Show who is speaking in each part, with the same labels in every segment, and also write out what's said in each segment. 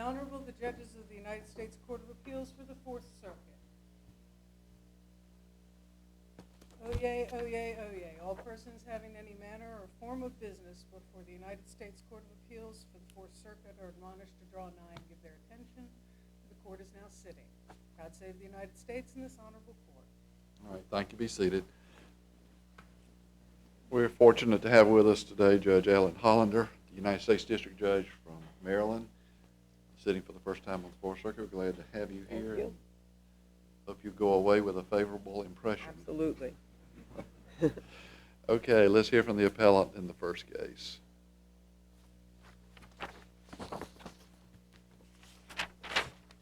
Speaker 1: Honorable, the judges of the United States Court of Appeals for the Fourth Circuit. Oyez, oyez, oyez. All persons having any manner or form of business before the United States Court of Appeals for the Fourth Circuit are admonished to draw nigh and give their attention. The court is now sitting. God save the United States and this honorable court.
Speaker 2: All right, thank you. Be seated. We're fortunate to have with us today Judge Alan Hollander, the United States District Judge from Maryland, sitting for the first time on the Fourth Circuit. We're glad to have you here.
Speaker 3: Thank you.
Speaker 2: Hope you go away with a favorable impression.
Speaker 3: Absolutely.
Speaker 2: Okay, let's hear from the appellant in the first case.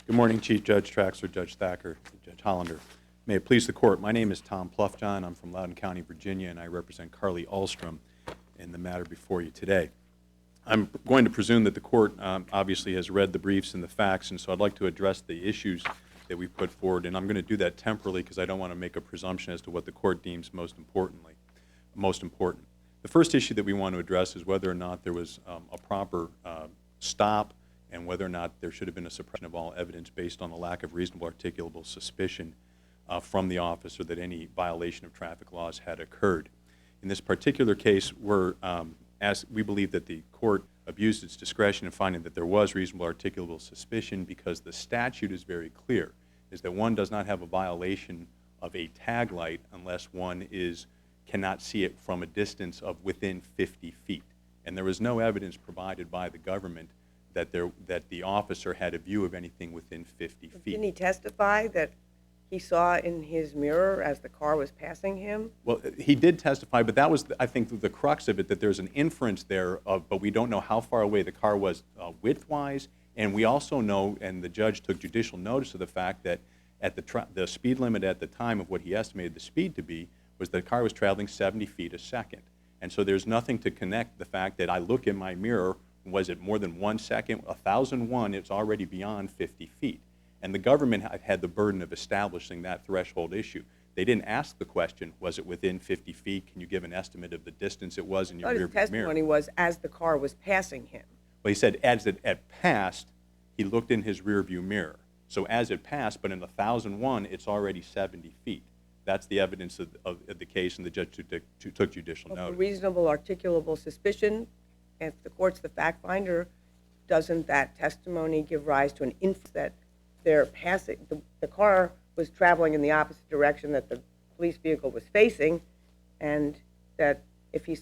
Speaker 4: Good morning, Chief Judge Traxler, Judge Thacker, Judge Hollander. May it please the court, my name is Tom Pluffjohn. I'm from Loudoun County, Virginia, and I represent Carly Ahlstrom in the matter before you today. I'm going to presume that the court obviously has read the briefs and the facts, and so I'd like to address the issues that we put forward, and I'm going to do that temporally because I don't want to make a presumption as to what the court deems most important. The first issue that we want to address is whether or not there was a proper stop and whether or not there should have been a suppression of all evidence based on a lack of reasonable articulable suspicion from the officer that any violation of traffic laws had occurred. In this particular case, we believe that the court abused its discretion in finding that there was reasonable articulable suspicion because the statute is very clear, is that one does not have a violation of a tag light unless one cannot see it from a distance of within 50 feet. And there was no evidence provided by the government that the officer had a view of anything within 50 feet.
Speaker 3: Didn't he testify that he saw in his mirror as the car was passing him?
Speaker 4: Well, he did testify, but that was, I think, the crux of it, that there's an inference there, but we don't know how far away the car was width-wise, and we also know, and the judge took judicial notice of the fact that at the speed limit at the time of what he estimated the speed to be was that the car was traveling 70 feet a second. And so there's nothing to connect the fact that I look in my mirror, was it more than 1 second? 1,001, it's already beyond 50 feet. And the government had the burden of establishing that threshold issue. They didn't ask the question, was it within 50 feet? Can you give an estimate of the distance it was in your rearview mirror?
Speaker 3: His testimony was as the car was passing him.
Speaker 4: Well, he said as it passed, he looked in his rearview mirror. So as it passed, but in 1,001, it's already 70 feet. That's the evidence of the case, and the judge took judicial notice.
Speaker 3: Reasonable articulable suspicion, if the court's the fact finder, doesn't that testimony give rise to an inference that they're passing, the car was traveling in the opposite direction that the police vehicle was facing, and that if his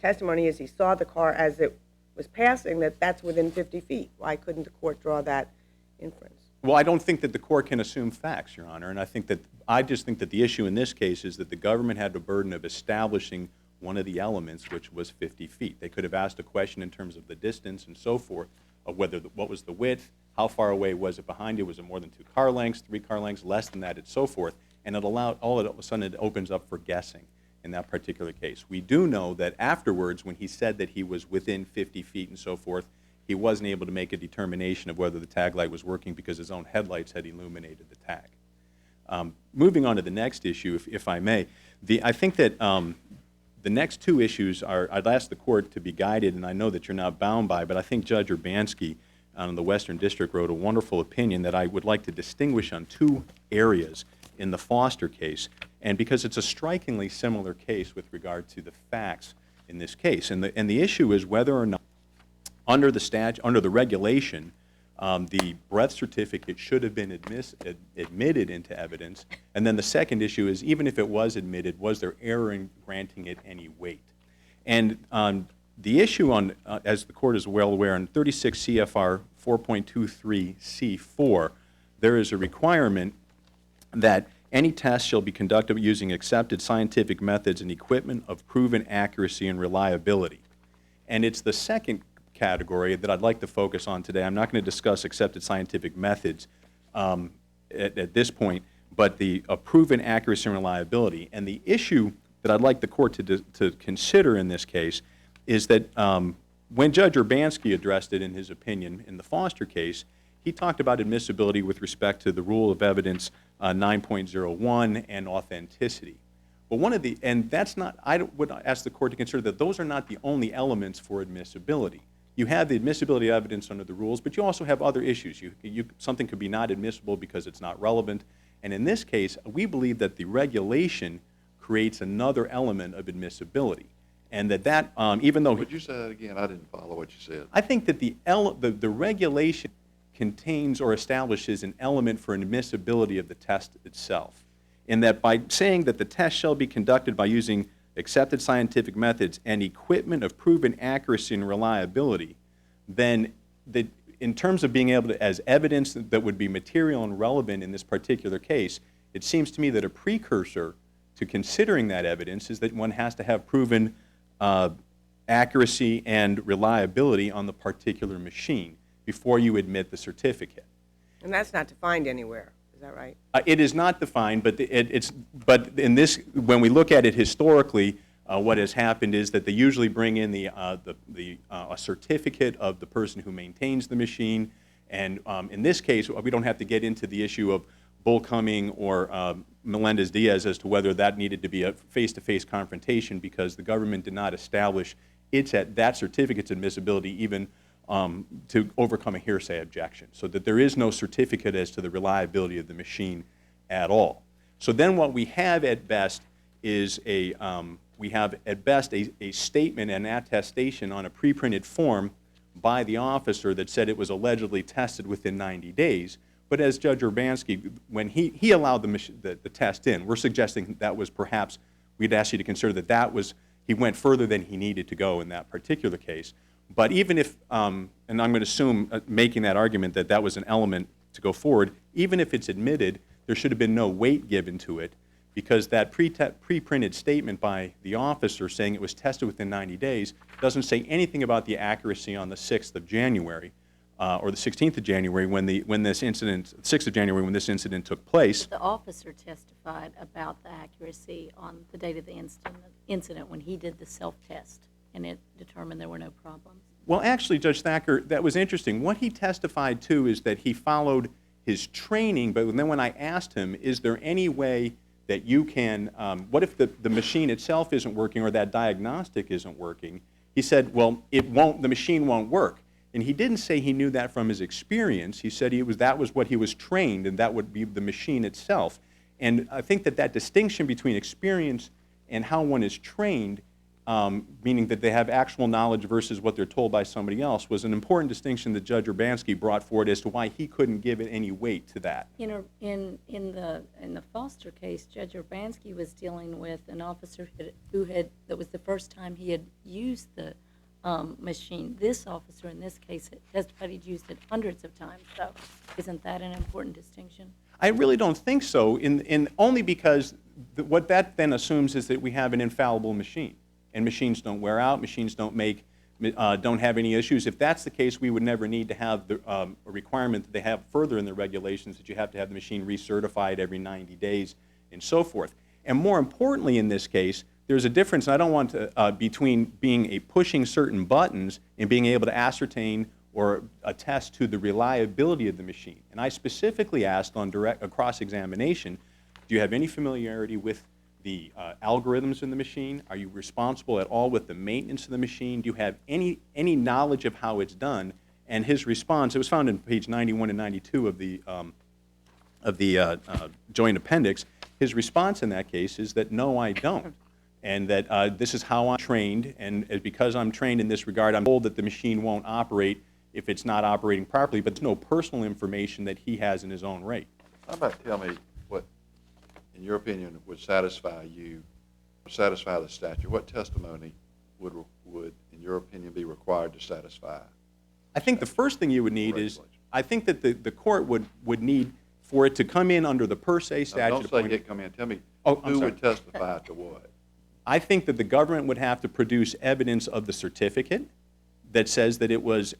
Speaker 3: testimony is he saw the car as it was passing, that's within 50 feet. Why couldn't the court draw that inference?
Speaker 4: Well, I don't think that the court can assume facts, Your Honor, and I just think that the issue in this case is that the government had the burden of establishing one of the elements, which was 50 feet. They could have asked a question in terms of the distance and so forth, of what was the width, how far away was it behind you, was it more than 2 car lengths, 3 car lengths, less than that, and so forth, and all of a sudden it opens up for guessing in that particular case. We do know that afterwards, when he said that he was within 50 feet and so forth, he wasn't able to make a determination of whether the tag light was working because his own headlights had illuminated the tag. Moving on to the next issue, if I may, I think that the next two issues I'd ask the court to be guided, and I know that you're not bound by, but I think Judge Urbanski in the Western District wrote a wonderful opinion that I would like to distinguish on 2 areas in the Foster case, and because it's a strikingly similar case with regard to the facts in this case. And the issue is whether or not, under the regulation, the breath certificate should have been admitted into evidence. And then the second issue is, even if it was admitted, was there error in granting it any weight? And the issue on, as the court is well aware, in 36 CFR 4.23C4, there is a requirement that any test shall be conducted using accepted scientific methods and equipment of proven accuracy and reliability. And it's the second category that I'd like to focus on today. I'm not going to discuss accepted scientific methods at this point, but the proven accuracy and reliability. And the issue that I'd like the court to consider in this case is that when Judge Urbanski addressed it in his opinion in the Foster case, he talked about admissibility with respect to the rule of evidence 9.01 and authenticity. But I would ask the court to consider that those are not the only elements for admissibility. you have the admissibility evidence under the rules, but you also have other issues. Something could be not admissible because it's not relevant. And in this case, we believe that the regulation creates another element of admissibility. And that even though...
Speaker 2: Would you say that again? I didn't follow what you said.
Speaker 4: I think that the regulation contains or establishes an element for admissibility of the test itself. In that by saying that the test shall be conducted by using accepted scientific methods and equipment of proven accuracy and reliability, then in terms of being able to, as evidence that would be material and relevant in this particular case, it seems to me that a precursor to considering that evidence is that one has to have proven accuracy and reliability on the particular machine before you admit the certificate.
Speaker 3: And that's not defined anywhere, is that right?
Speaker 4: It is not defined, but but in this, when we look at it historically, what has happened is that they usually bring in a certificate of the person who maintains the machine, and in this case, we don't have to get into the issue of Bullcoming or Melendez-Diaz as to whether that needed to be a face-to-face confrontation, because the government did not establish that certificate's admissibility even to overcome a hearsay objection, so that there is no certificate as to the reliability of the machine at all. So then what we have at best is a statement, an attestation on a pre-printed form by the officer that said it was allegedly tested within 90 days. But as Judge Urbanski, when he allowed the test in, we're suggesting that was perhaps, we'd ask you to consider that he went further than he needed to go in that particular case. But even if, and I'm going to assume, making that argument that that was an element to go forward, even if it's admitted, there should have been no weight given to it, because that pre-printed statement by the officer saying it was tested within 90 days doesn't say anything about the accuracy on the 6th of January, or the 16th of January when this incident, 6th of January when this incident took place.
Speaker 5: The officer testified about the accuracy on the date of the incident when he did the self-test, and it determined there were no problems.
Speaker 4: Well, actually, Judge Thacker, that was interesting. What he testified to is that he followed his training, but then when I asked him, is there any way that you can, what if the machine itself isn't working or that diagnostic isn't working? He said, well, the machine won't work. And he didn't say he knew that from his experience. He said that was what he was trained, and that would be the machine itself. And I think that distinction between experience and how one is trained, meaning that they have actual knowledge versus what they're told by somebody else, was an important distinction that Judge Urbanski brought forward as to why he couldn't give it any weight to that.
Speaker 5: In the Foster case, Judge Urbanski was dealing with an officer that was the first time he had used the machine. This officer in this case testified he'd used it hundreds of times. So isn't that an important distinction?
Speaker 4: I really don't think so, only because what that then assumes is that we have an infallible machine, and machines don't wear out, machines don't have any issues. If that's the case, we would never need to have a requirement that they have further in the regulations that you have to have the machine recertified every 90 days and so forth. And more importantly in this case, there's a difference, and I don't want to, between being pushing certain buttons and being able to ascertain or attest to the reliability of the machine. And I specifically asked on cross-examination, do you have any familiarity with the algorithms in the machine? Are you responsible at all with the maintenance of the machine? Do you have any knowledge of how it's done? And his response, it was found in page 91 and 92 of the joint appendix, his response in that case is that no, I don't. And that this is how I'm trained, and because I'm trained in this regard, I'm told that the machine won't operate if it's not operating properly, but there's no personal information that he has in his own right.
Speaker 2: How about tell me what, in your opinion, would satisfy you, satisfy the statute? What testimony would, in your opinion, be required to satisfy?
Speaker 4: I think the first thing you would need is, I think that the court would need for it to come in under the per se statute.
Speaker 2: Don't say it come in. Tell me who would testify to what?
Speaker 4: I think that the government would have to produce evidence of the certificate that says that it was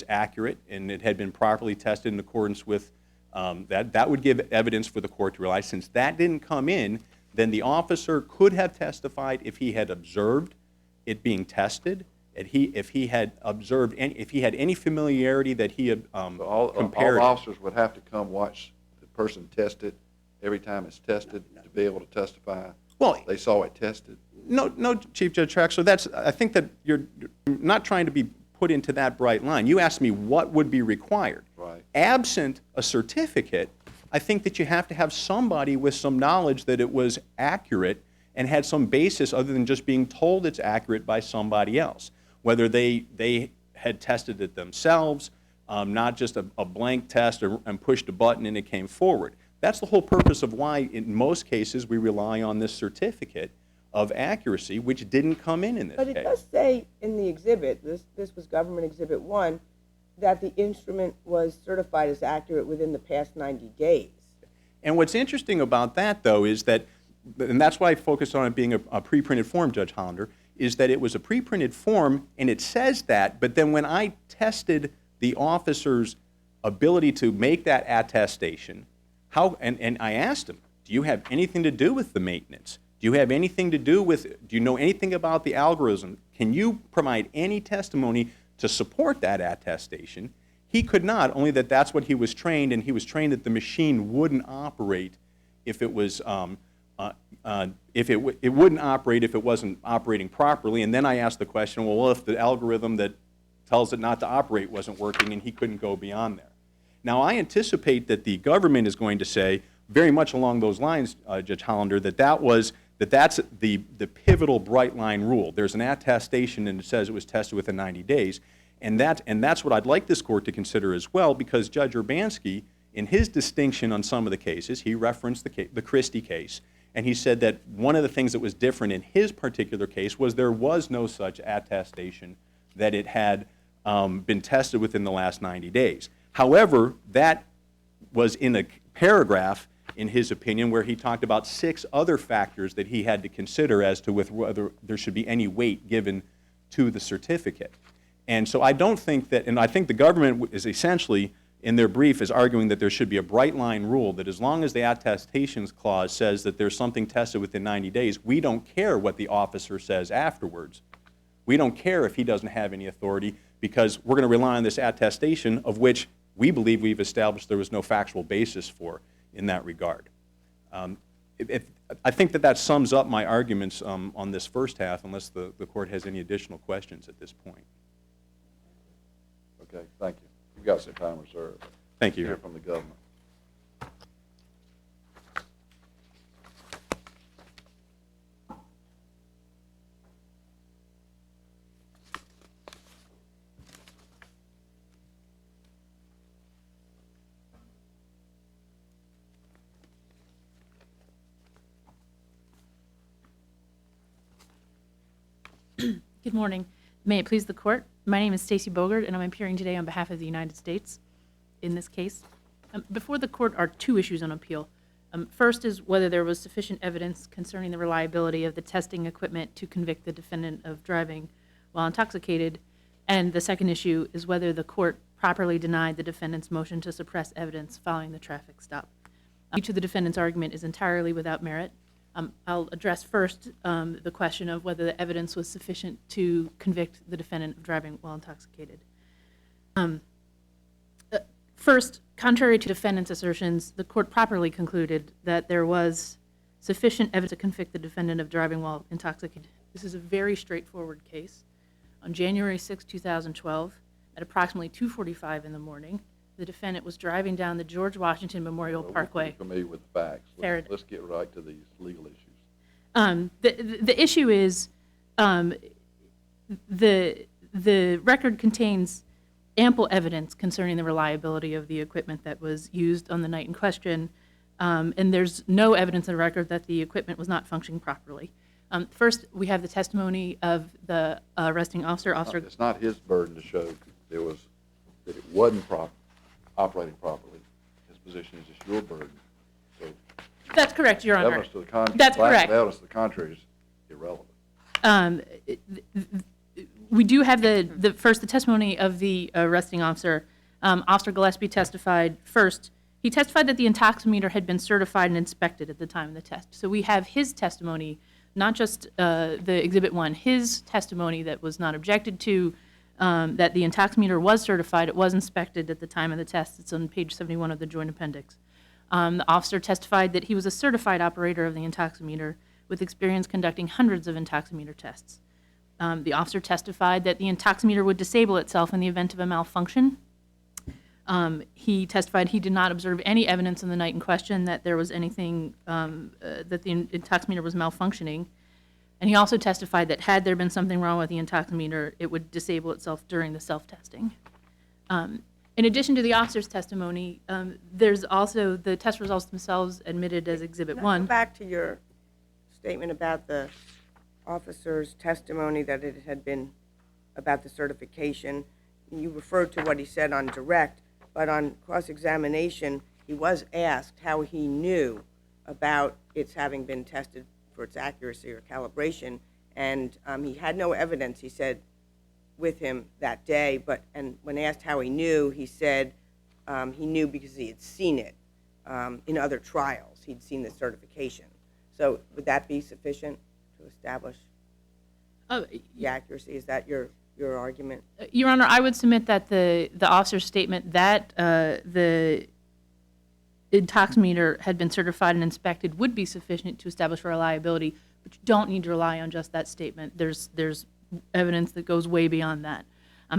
Speaker 4: accurate and it had been properly tested in accordance with that. That would give evidence for the court to realize. Since that didn't come in, then the officer could have testified if he had observed it being tested, if he had observed if he had any familiarity that he had compared.
Speaker 2: All officers would have to come watch the person test it every time it's tested to be able to testify.
Speaker 4: Well,
Speaker 2: they saw it tested.
Speaker 4: No, Chief Judge Traxler. I think that you're not trying to be put into that bright line. You asked me what would be required.
Speaker 2: Right.
Speaker 4: Absent a certificate, I think that you have to have somebody with some knowledge that it was accurate and had some basis other than just being told it's accurate by somebody else. Whether they had tested it themselves, not just a blank test and pushed a button and it came forward. That's the whole purpose of why, in most cases, we rely on this certificate of accuracy, which didn't come in this
Speaker 3: But
Speaker 4: case.
Speaker 3: it does say in the exhibit, this was Government Exhibit 1, that the instrument was certified as accurate within the past 90 days.
Speaker 4: And what's interesting about that, though, is that, and that's why I focused on it being a pre-printed form, Judge Hollander, is that it was a pre-printed form, and it says that, but then when I tested the officer's ability to make that attestation, and I asked him, do you have anything to do with the maintenance? Do you have anything to do with, do you know anything about the algorithm? Can you provide any testimony to support that attestation? He could not, only that that's what he was trained, and he was trained that the machine wouldn't operate if it was, it wouldn't operate if it wasn't operating properly. And then I asked the question, well, if the algorithm that tells it not to operate wasn't working, and he couldn't go beyond there. Now, I anticipate that the government is going to say, very much along those lines, Judge Hollander, that's the pivotal bright line rule. There's an attestation, and it says it was tested within 90 days. And that's what I'd like this court to consider as well, because Judge Urbanski, in his distinction on some of the cases, he referenced the Christie case, and he said that one of the things that was different in his particular case was there was no such attestation that it had been tested within the last 90 days. However, that was in a paragraph, in his opinion, where he talked about 6 other factors that he had to consider as to whether there should be any weight given to the certificate. And so I don't think that, and I think the government is essentially, in their brief, is arguing that there should be a bright line rule that as long as the attestations clause says that there's something tested within 90 days, we don't care what the officer says afterwards. We don't care if he doesn't have any authority, because we're going to rely on this attestation, of which we believe we've established there was no factual basis for in that regard. I think that sums up my arguments on this first half, unless the court has any additional questions at this point.
Speaker 2: Okay, thank you. You've got some time reserved.
Speaker 4: Thank you.
Speaker 2: Hear from the government.
Speaker 6: Good morning. May it please the court. My name is Stacey Bogert, and I'm appearing today on behalf of the United States in this case. Before the court are 2 issues on appeal. First is whether there was sufficient evidence concerning the reliability of the testing equipment to convict the defendant of driving while intoxicated. And the second issue is whether the court properly denied the defendant's motion to suppress evidence following the traffic stop. Each of the defendant's argument is entirely without merit. I'll address first the question of whether the evidence was sufficient to convict the defendant of driving while intoxicated. First, contrary to defendant's assertions, the court properly concluded that there was sufficient evidence to convict the defendant of driving while intoxicated. This is a very straightforward case. On January 6, 2012, at approximately 2:45 in the morning, the defendant was driving down the George Washington Memorial Parkway.
Speaker 2: We're familiar with the facts. Let's get right to these legal issues.
Speaker 6: The issue is the record contains ample evidence concerning the reliability of the equipment that was used on the night in question, and there's no evidence in the record that the equipment was not functioning properly. First, we have the testimony of the arresting officer.
Speaker 2: It's not his burden to show that it wasn't operating properly. His position is just your burden. So
Speaker 6: that's correct, Your Honor.
Speaker 2: Evidence to the contrary.
Speaker 6: That's correct.
Speaker 2: Evidence to the contrary is irrelevant.
Speaker 6: We do have the testimony of the arresting officer. Officer Gillespie testified first. He testified that the intoximeter had been certified and inspected at the time of the test. So we have his testimony, not just the Exhibit 1, his testimony that was not objected to, that the intoximeter was certified, it was inspected at the time of the test. It's on page 71 of the Joint Appendix. The officer testified that he was a certified operator of the intoximeter with experience conducting hundreds of intoximeter tests. The officer testified that the intoximeter would disable itself in the event of a malfunction. He testified he did not observe any evidence in the night in question that there was anything, that the intoximeter was malfunctioning. And he also testified that had there been something wrong with the intoximeter, it would disable itself during the self-testing. In addition to the officer's testimony, there's also the test results themselves admitted as Exhibit
Speaker 3: Now,
Speaker 6: 1.
Speaker 3: go back to your statement about the officer's testimony that it had been about the certification. You referred to what he said on direct, but on cross-examination, he was asked how he knew about its having been tested for its accuracy or calibration, and he had no evidence, he said, with him that day, and when asked how he knew, he said he knew because he had seen it in other trials. He'd seen the certification. So would that be sufficient to establish the accuracy? Is that your argument?
Speaker 6: Your Honor, I would submit that the officer's statement that the intoximeter had been certified and inspected would be sufficient to establish reliability, but you don't need to rely on just that statement. There's evidence that goes way beyond that.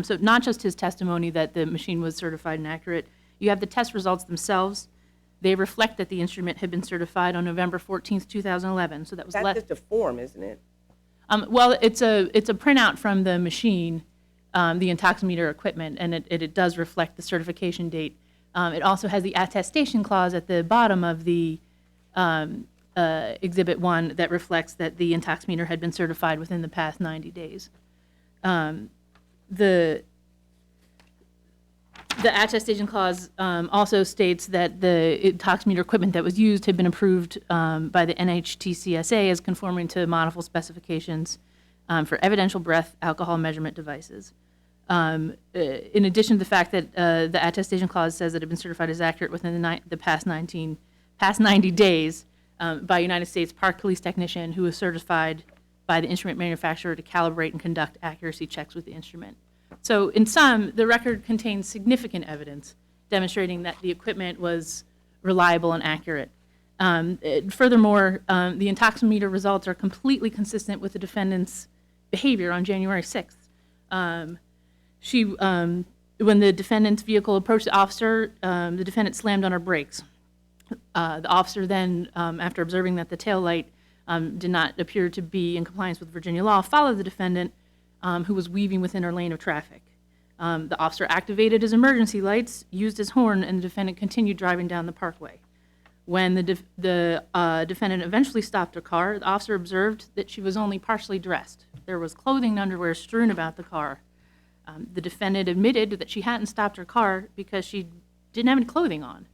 Speaker 6: So not just his testimony that the machine was certified and accurate, you have the test results themselves. They reflect that the instrument had been certified on November 14th, 2011. So that was
Speaker 3: That's just a form, isn't it?
Speaker 6: Well, it's a printout from the machine, the intoximeter equipment, and it does reflect the certification date. It also has the attestation clause at the bottom of the Exhibit 1 that reflects that the intoximeter had been certified within the past 90 days. The attestation clause also states that the intoximeter equipment that was used had been approved by the NHTCSA as conforming to modifiable specifications for evidential breath alcohol measurement devices. In addition to the fact that the attestation clause says that it had been certified as accurate within the past 90 days by a United States Park Police technician who was certified by the instrument manufacturer to calibrate and conduct accuracy checks with the instrument. So in sum, the record contains significant evidence demonstrating that the equipment was reliable and accurate. Furthermore, the intoximeter results are completely consistent with the defendant's behavior on January 6th. When the defendant's vehicle approached the officer, the defendant slammed on her brakes. The officer then, after observing that the taillight did not appear to be in compliance with Virginia law, followed the defendant, who was weaving within her lane of traffic. The officer activated his emergency lights, used his horn, and the defendant continued driving down the parkway. When the defendant eventually stopped her car, the officer observed that she was only partially dressed. There was clothing and underwear strewn about the car. The defendant admitted that she hadn't stopped her car because she didn't have any clothing on.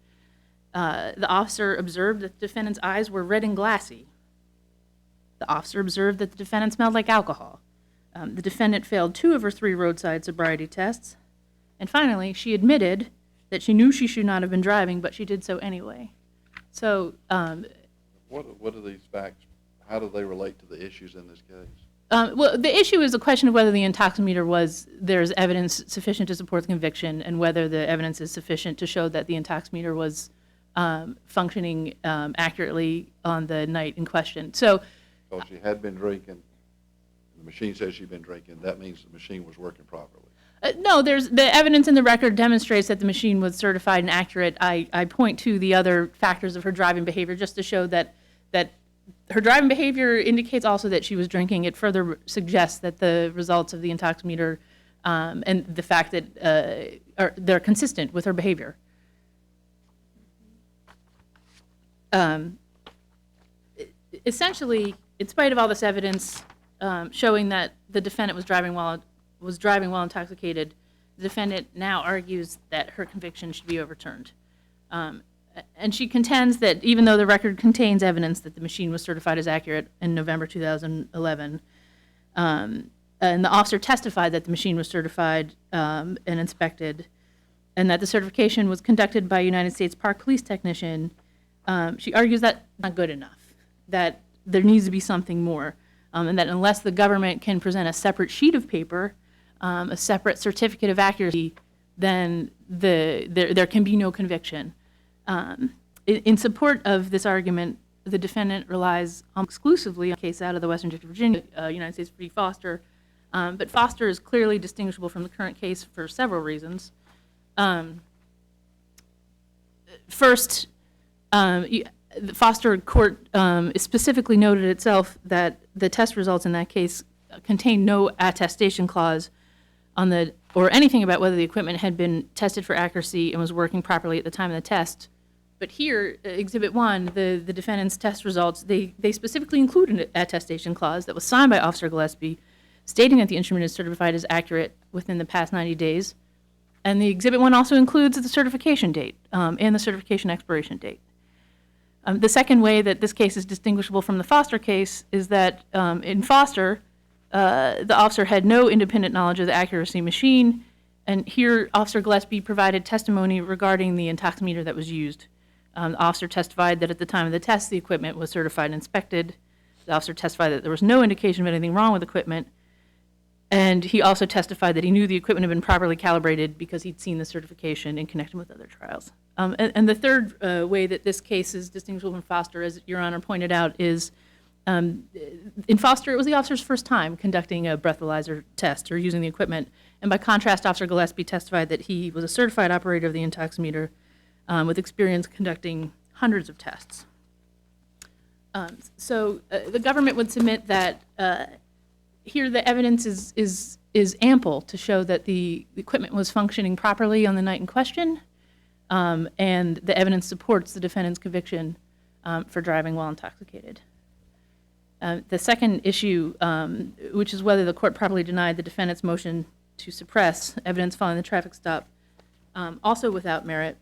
Speaker 6: The officer observed that the defendant's eyes were red and glassy. The officer observed that the defendant smelled like alcohol. The defendant failed 2 of her 3 roadside sobriety tests. And finally, she admitted that she knew she should not have been driving, but she did so anyway. So,
Speaker 2: What are these facts, how do they relate to the issues in this case?
Speaker 6: well, the issue is the question of whether the intoximeter there's evidence sufficient to support the conviction and whether the evidence is sufficient to show that the intoximeter was functioning accurately on the night in question. So,
Speaker 2: Because she had been drinking, the machine says she'd been drinking, that means the machine was working properly.
Speaker 6: no, the evidence in the record demonstrates that the machine was certified and accurate. I point to the other factors of her driving behavior just to show that her driving behavior indicates also that she was drinking. It further suggests that the results of the intoximeter and the fact that they're consistent with her behavior. Essentially, in spite of all this evidence showing that the defendant was driving while intoxicated, the defendant now argues that her conviction should be overturned. And she contends that even though the record contains evidence that the machine was certified as accurate in November 2011, and the officer testified that the machine was certified and inspected, and that the certification was conducted by a United States Park Police technician, she argues that's not good enough, that there needs to be something more, and that unless the government can present a separate sheet of paper, a separate certificate of accuracy, then there can be no conviction. In support of this argument, the defendant relies exclusively on a case out of the Western District of Virginia, United States v. Foster, But Foster is clearly distinguishable from the current case for several reasons. First, the Foster court specifically noted itself that the test results in that case contained no attestation clause on the, or anything about whether the equipment had been tested for accuracy and was working properly at the time of the test. But here, Exhibit 1, the defendant's test results, they specifically include an attestation clause that was signed by Officer Gillespie, stating that the instrument is certified as accurate within the past 90 days. And the Exhibit 1 also includes the certification date and the certification expiration date. The second way that this case is distinguishable from the Foster case is that in Foster, the officer had no independent knowledge of the accuracy machine, and here Officer Gillespie provided testimony regarding the intoximeter that was used. The officer testified that at the time of the test, the equipment was certified and inspected. The officer testified that there was no indication of anything wrong with the equipment, and he also testified that he knew the equipment had been properly calibrated because he'd seen the certification in connection with other trials. And the third way that this case is distinguishable from Foster, as Your Honor pointed out, is in Foster, it was the officer's first time conducting a breathalyzer test or using the equipment. And by contrast, Officer Gillespie testified that he was a certified operator of the intoximeter with experience conducting hundreds of tests. So the government would submit that here the evidence is ample to show that the equipment was functioning properly on the night in question, and the evidence supports the defendant's conviction for driving while intoxicated. The second issue, which is whether the court properly denied the defendant's motion to suppress evidence following the traffic stop, also without merit.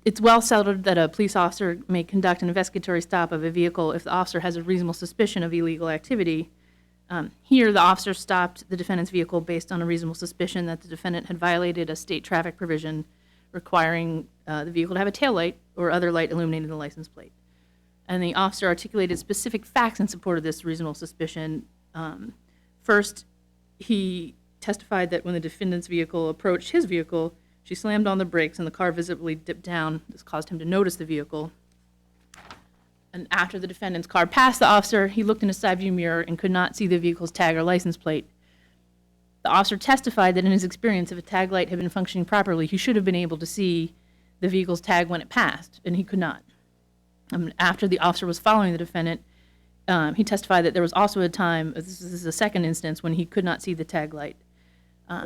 Speaker 6: It's well settled that a police officer may conduct an investigatory stop of a vehicle if the officer has a reasonable suspicion of illegal activity. Here, the officer stopped the defendant's vehicle based on a reasonable suspicion that the defendant had violated a state traffic provision requiring the vehicle to have a taillight or other light illuminating the license plate. And the officer articulated specific facts in support of this reasonable suspicion. First, he testified that when the defendant's vehicle approached his vehicle, she slammed on the brakes and the car visibly dipped down. This caused him to notice the vehicle. And after the defendant's car passed the officer, he looked in his side view mirror and could not see the vehicle's tag or license plate. The officer testified that in his experience, if a tag light had been functioning properly, he should have been able to see the vehicle's tag when it passed, and he could not. After the officer was following the defendant, he testified that there was also a time, this is the second instance, when he could not see the tag light.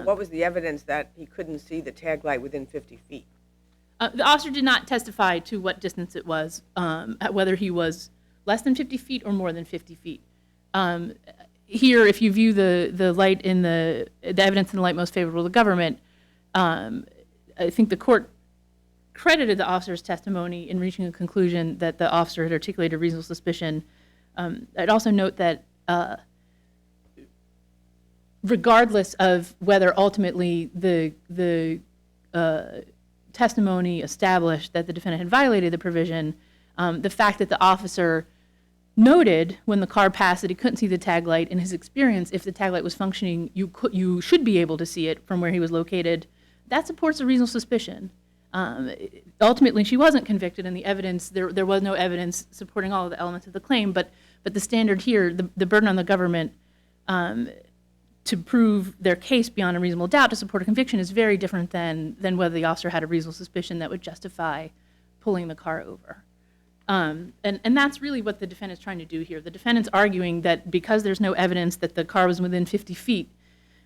Speaker 3: What was the evidence that he couldn't see the tag light within 50 feet?
Speaker 6: The officer did not testify to what distance it was, whether he was less than 50 feet or more than 50 feet. Here, if you view the light in the evidence in the light most favorable to the government, I think the court credited the officer's testimony in reaching a conclusion that the officer had articulated reasonable suspicion. I'd also note that regardless of whether ultimately the testimony established that the defendant had violated the provision, the fact that the officer noted when the car passed that he couldn't see the tag light, in his experience, if the tag light was functioning, you should be able to see it from where he was located. That supports a reasonable suspicion. Ultimately, she wasn't convicted, and the evidence there was no evidence supporting all of the elements of the claim. But the standard here, the burden on the government to prove their case beyond a reasonable doubt to support a conviction is very different than whether the officer had a reasonable suspicion that would justify pulling the car over. And that's really what the defendant's trying to do here. The defendant's arguing that because there's no evidence that the car was within 50 feet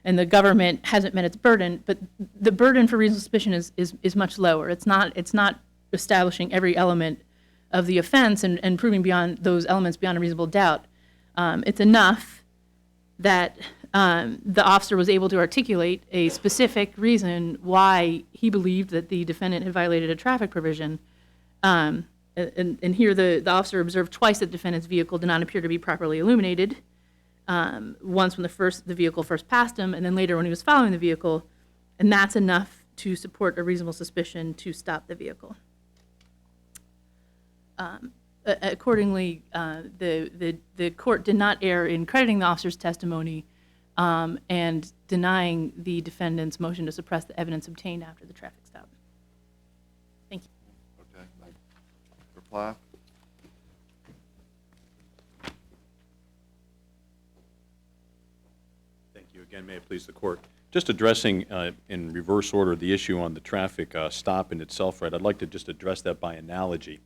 Speaker 6: and the government hasn't met its burden, but the burden for reasonable suspicion is much lower. It's not establishing every element of the offense and proving beyond those elements beyond a reasonable doubt. It's enough that the officer was able to articulate a specific reason why he believed that the defendant had violated a traffic provision. And here the officer observed twice that the defendant's vehicle did not appear to be properly illuminated, once when the vehicle first passed him, and then later when he was following the vehicle, and that's enough to support a reasonable suspicion to stop the vehicle. Accordingly, the court did not err in crediting the officer's testimony and denying the defendant's motion to suppress the evidence obtained after the traffic stop. Thank you.
Speaker 2: Okay, thank you. Reply.
Speaker 4: you. Again, may it please the court. Just addressing in reverse order the issue on the traffic stop in itself, right, I'd like to just address that by analogy.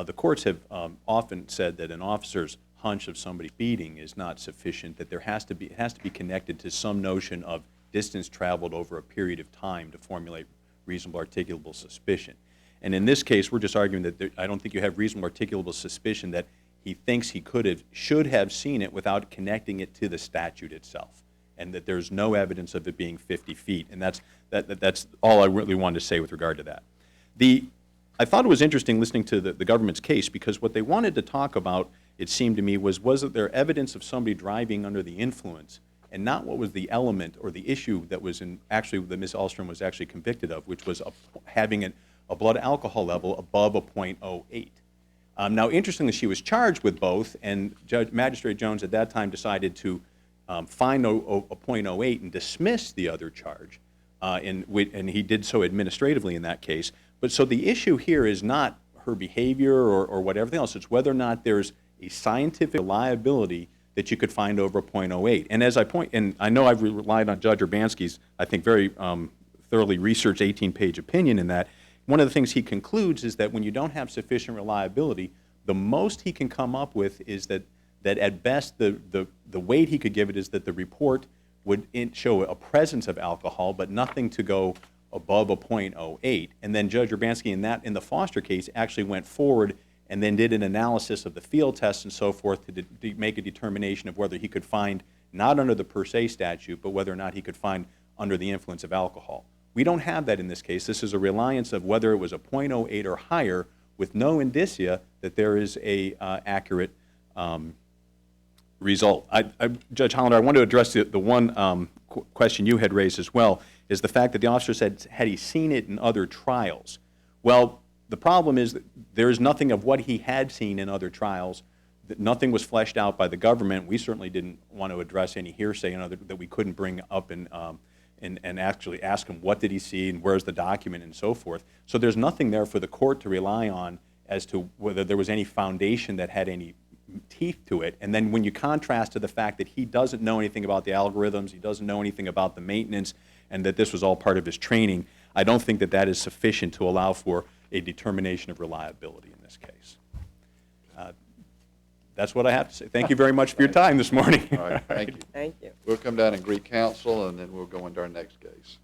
Speaker 4: The courts have often said that an officer's hunch of somebody speeding is not sufficient, that it has to be connected to some notion of distance traveled over a period of time to formulate reasonable articulable suspicion. And in this case, we're just arguing that I don't think you have reasonable articulable suspicion that he thinks he should have seen it without connecting it to the statute itself, and that there's no evidence of it being 50 feet. And that's all I really wanted to say with regard to that. I thought it was interesting listening to the government's case, because what they wanted to talk about, it seemed to me, was there evidence of somebody driving under the influence, and not what was the element or the issue that was that Ms. Ahlstrom was actually convicted of, which was having a blood alcohol level above a .08. Now, interestingly, she was charged with both, and Magistrate Jones at that time decided to find a .08 and dismiss the other charge, and he did so administratively in that case. But so the issue here is not her behavior or whatever else. It's whether or not there's a scientific reliability that you could find over a .08. And as and I know I've relied on Judge Urbanski's, I think, very thoroughly researched 18-page opinion in that. One of the things he concludes is that when you don't have sufficient reliability, the most he can come up with is that at best the weight he could give it is that the report would show a presence of alcohol, but nothing to go above a .08. And then Judge Urbanski in the Foster case actually went forward and then did an analysis of the field tests and so forth to make a determination of whether he could find, not under the per se statute, but whether or not he could find under the influence of alcohol. We don't have that in this case. This is a reliance of whether it was a .08 or higher, with no indicia that there is a accurate result. Judge Hollander, I want to address the one question you had raised as well, is the fact that the officer said, had he seen it in other trials? Well, the problem is that there is nothing of what he had seen in other trials. That nothing was fleshed out by the government. We certainly didn't want to address any hearsay that we couldn't bring up and actually ask him what did he see and where's the document and so forth. So there's nothing there for the court to rely on as to whether there was any foundation that had any teeth to it. And then when you contrast to the fact that he doesn't know anything about the algorithms, he doesn't know anything about the maintenance, and that this was all part of his training, I don't think that that is sufficient to allow for a determination of reliability in this case. That's what I have to say. Thank you very much for your time this morning.
Speaker 2: All right, thank you.
Speaker 3: Thank you.
Speaker 2: We'll come down and greet counsel, and then we'll go into our next case.